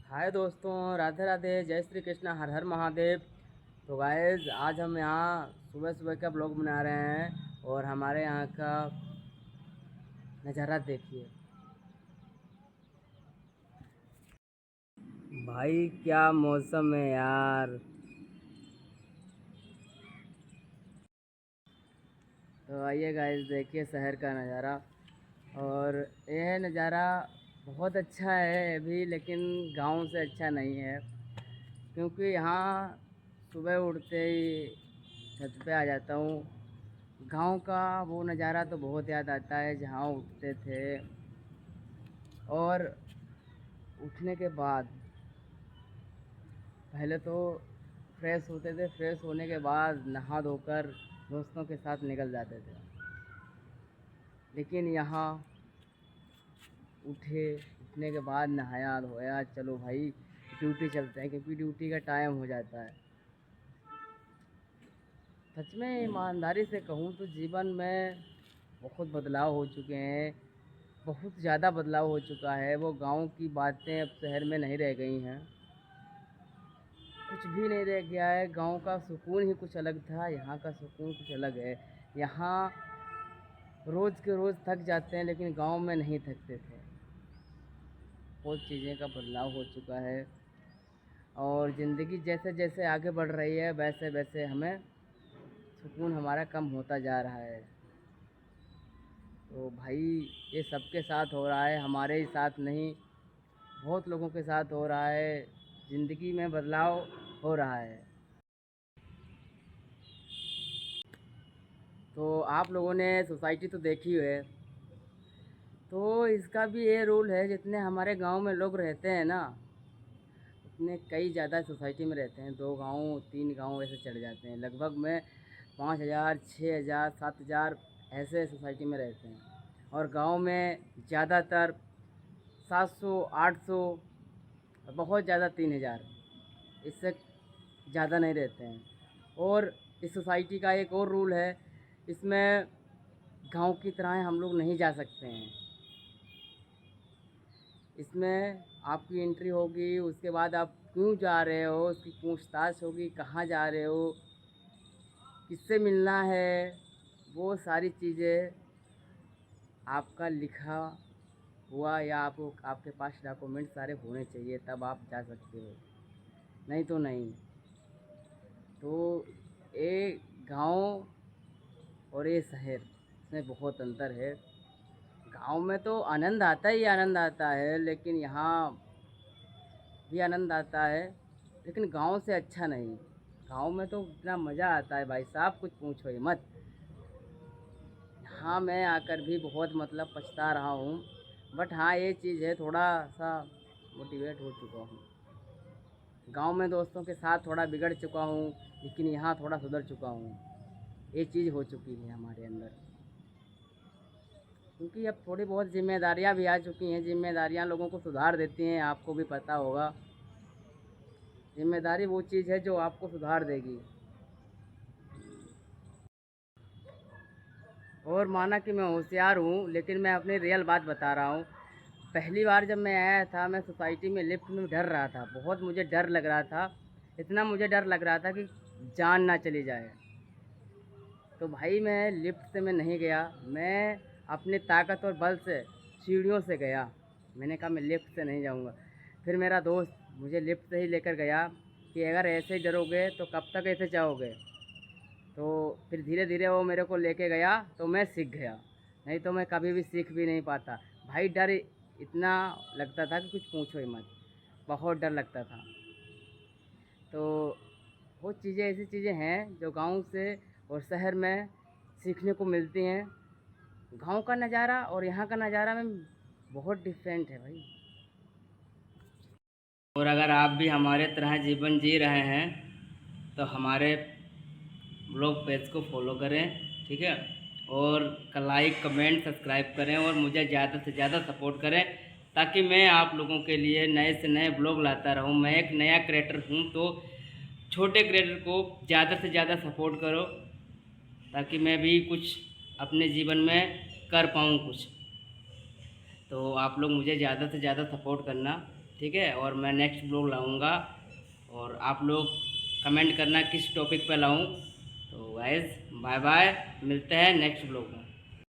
हाय दोस्तों, राधे राधे, जय श्री कृष्णा, हर हर महादेव। तो गाइस, आज हम यहाँ सुबह सुबह का ब्लॉग बना रहे हैं और हमारे यहाँ का नज़ारा देखिए भाई, क्या मौसम है यार। तो आइए गाइस, देखिए शहर का नज़ारा। और यह नज़ारा बहुत अच्छा है अभी, लेकिन गांव से अच्छा नहीं है, क्योंकि यहाँ सुबह उठते ही छत पे आ जाता हूँ। गांव का वो नज़ारा तो बहुत याद आता है, जहाँ उठते थे और उठने के बाद पहले तो फ्रेश होते थे, फ्रेश होने के बाद नहा धोकर दोस्तों के साथ निकल जाते थे। लेकिन यहाँ उठने के बाद नहाया धोया, चलो भाई ड्यूटी चलते हैं, क्योंकि ड्यूटी का टाइम हो जाता है। सच में ईमानदारी से कहूँ तो जीवन में बहुत बदलाव हो चुके हैं, बहुत ज़्यादा बदलाव हो चुका है। वो गांव की बातें अब शहर में नहीं रह गई हैं, कुछ भी नहीं रह गया है। गांव का सुकून ही कुछ अलग था, यहाँ का सुकून कुछ अलग है। यहाँ रोज़ के रोज़ थक जाते हैं, लेकिन गांव में नहीं थकते थे। बहुत चीज़ें का बदलाव हो चुका है और ज़िंदगी जैसे जैसे आगे बढ़ रही है, वैसे वैसे हमें सुकून हमारा कम होता जा रहा है। तो भाई, ये सबके साथ हो रहा है, हमारे ही साथ नहीं, बहुत लोगों के साथ हो रहा है। ज़िंदगी में बदलाव हो रहा है। तो आप लोगों ने सोसाइटी तो देखी है, तो इसका भी ये रूल है, जितने हमारे गांव में लोग रहते हैं ना, उतने कई ज़्यादा सोसाइटी में रहते हैं। 2 गांव 3 गांव ऐसे चढ़ जाते हैं, लगभग में 5,000 6,000 7,000 ऐसे सोसाइटी में रहते हैं। और गांव में ज़्यादातर 700 800, बहुत ज़्यादा 3,000, इससे ज़्यादा नहीं रहते हैं। और इस सोसाइटी का एक और रूल है, इसमें गांव की तरह हम लोग नहीं जा सकते हैं। इसमें आपकी एंट्री होगी, उसके बाद आप क्यों जा रहे हो उसकी पूछताछ होगी, कहाँ जा रहे हो, किससे मिलना है, वो सारी चीज़ें आपका लिखा हुआ या आपको आपके पास डॉक्यूमेंट सारे होने चाहिए, तब आप जा सकते हो, नहीं तो नहीं। तो ये गांव और ये शहर, इसमें बहुत अंतर है। गांव में तो आनंद आता ही आनंद आता है, लेकिन यहाँ भी आनंद आता है, लेकिन गांव से अच्छा नहीं। गांव में तो इतना मज़ा आता है भाई साहब, कुछ पूछो ही मत। हाँ, मैं आकर भी बहुत मतलब पछता रहा हूँ, बट हाँ ये चीज़ है, थोड़ा सा मोटिवेट हो चुका हूँ। गांव में दोस्तों के साथ थोड़ा बिगड़ चुका हूँ, लेकिन यहाँ थोड़ा सुधर चुका हूँ। ये चीज़ हो चुकी है हमारे अंदर, क्योंकि अब थोड़ी बहुत जिम्मेदारियाँ भी आ चुकी हैं। जिम्मेदारियाँ लोगों को सुधार देती हैं, आपको भी पता होगा। जिम्मेदारी वो चीज़ है जो आपको सुधार देगी। और माना कि मैं होशियार हूँ, लेकिन मैं अपनी रियल बात बता रहा हूँ। पहली बार जब मैं आया था, मैं सोसाइटी में लिफ्ट में डर रहा था, बहुत मुझे डर लग रहा था। इतना मुझे डर लग रहा था कि जान ना चली जाए। तो भाई, मैं लिफ्ट से मैं नहीं गया, मैं अपनी ताकत और बल से सीढ़ियों से गया। मैंने कहा मैं लिफ्ट से नहीं जाऊंगा। फिर मेरा दोस्त मुझे लिफ्ट से ही लेकर गया कि अगर ऐसे ही डरोगे तो कब तक ऐसे जाओगे। तो फिर धीरे धीरे वो मेरे को लेके गया, तो मैं सीख गया, नहीं तो मैं कभी भी सीख भी नहीं पाता। भाई, डर इतना लगता था कि कुछ पूछो ही मत, बहुत डर लगता था। तो वो चीज़ें, ऐसी चीज़ें हैं जो गांव से और शहर में सीखने को मिलती हैं। गांव का नज़ारा और यहाँ का नज़ारा में बहुत डिफरेंट है भाई। और अगर आप भी हमारे तरह जीवन जी रहे हैं, तो हमारे ब्लॉग पेज को फॉलो करें, ठीक है। और लाइक कमेंट सब्सक्राइब करें और मुझे ज़्यादा से ज़्यादा सपोर्ट करें, ताकि मैं आप लोगों के लिए नए से नए ब्लॉग लाता रहूं। मैं एक नया क्रिएटर हूं, तो छोटे क्रिएटर को ज़्यादा से ज़्यादा सपोर्ट करो, ताकि मैं भी कुछ अपने जीवन में कर पाऊँ कुछ। तो आप लोग मुझे ज़्यादा से ज़्यादा सपोर्ट करना। ठीक है, और मैं नेक्स्ट ब्लॉग लाऊंगा और आप लोग कमेंट करना किस टॉपिक पे लाऊं। तो गाइस बाय बाय, मिलते हैं नेक्स्ट ब्लॉग में।